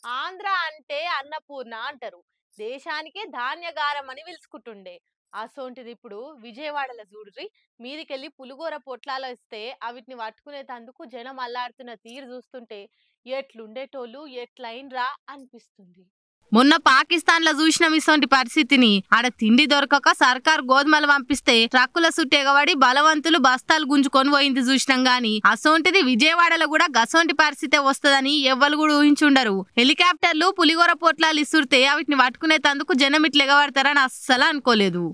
ఆంధ్ర అంటే అన్నపూర్ణ అంటారు. దేశానికే ధాన్యగారం అని పిలుచుకుంటుండే. అసోంటిది ఇప్పుడు విజయవాడలో చూడుర్రి. మీదికెళ్ళి పులిగోర పొట్లాలు ఇస్తే అవిటిని పట్టుకునేటందుకు జనం అల్లాడుతున్న తీరు చూస్తుంటే ఎట్లుండేటోళ్ళు ఎట్లయినరా అనిపిస్తుంది. మొన్న పాకిస్తాన్ లో చూసిన ఇసొంటి పరిస్థితిని. ఆడ తిండి దొరకక సర్కార్ గోధుమలు పంపిస్తే ట్రక్కుల సుట్టు ఎగబడి బలవంతులు బస్తాలు గుంజుకొని పోయింది చూసినాం గాని అసొంటిది విజయవాడలో కూడా గసొంటి పరిస్థితే వస్తదని ఎవ్వరు కూడా ఊహించుండరు. హెలికాప్టర్లు పులిగోర పొట్లాలు ఇసురితే వాటిని పట్టుకునేటందుకు జనం ఇట్లా ఎగబడతారని అస్సలు అనుకోలేదు.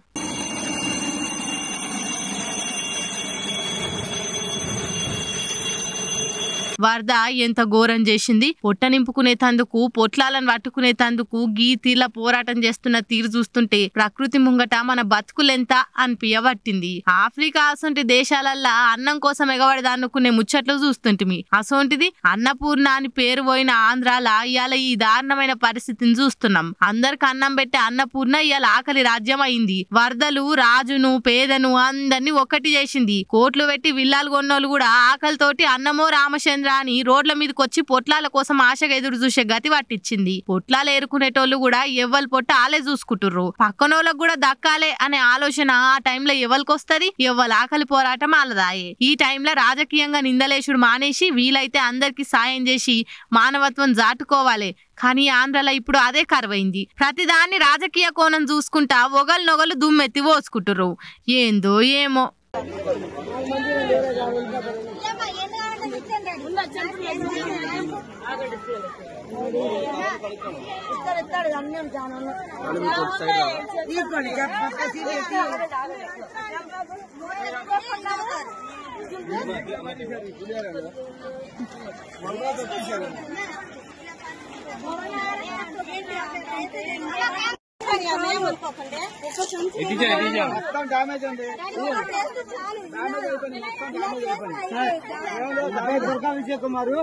వరద ఎంత ఘోరం చేసింది. పొట్ట నింపుకునేటందుకు పొట్లాలను పట్టుకునేటందుకు గీ తీర్ల పోరాటం చేస్తున్న తీరు చూస్తుంటే ప్రకృతి ముంగట మన బతుకులెంత అనిపియబట్టింది. ఆఫ్రికా అసొంటి దేశాలల్లా అన్నం కోసం ఎగబడదా అనుకునే ముచ్చట్లు చూస్తుంటిమి. అసొంటిది అన్నపూర్ణ అని పేరు పోయిన ఆంధ్రాల ఇవాళ ఈ దారుణమైన పరిస్థితిని చూస్తున్నాం. అందరికి అన్నం పెట్టే అన్నపూర్ణ ఇవాళ ఆకలి రాజ్యం అయింది. వరదలు రాజును పేదను అందరినీ ఒక్కటి చేసింది. కోట్లు పెట్టి విల్లాలు కొన్నోళ్ళు కూడా ఆకలితోటి అన్నమో రామచంద్ర అని రోడ్ల మీదకి వచ్చి పొట్లాల కోసం ఆశగా ఎదురు చూసే గతి పట్టించింది. పొట్లాలు ఏరుకునేటోళ్ళు కూడా ఎవ్వరు పొట్ట ఆలే చూసుకుంటుర్రు. పక్కనోళ్ళకు కూడా దక్కాలే అనే ఆలోచన ఆ టైంలో ఎవరికొస్తది? ఎవ్వరు ఆకలి పోరాటం ఆలదాయే. ఈ టైంలో రాజకీయంగా నిందలేసుడు మానేసి వీలైతే అందరికి సాయం చేసి మానవత్వం జాటుకోవాలి. కానీ ఆంధ్రలో ఇప్పుడు అదే కరువైంది. ప్రతిదాన్ని రాజకీయ కోణం చూసుకుంటా ఒగలు దుమ్మెత్తి పోసుకుంటుర్రు. ఏందో ఏమో. విజయకుమారు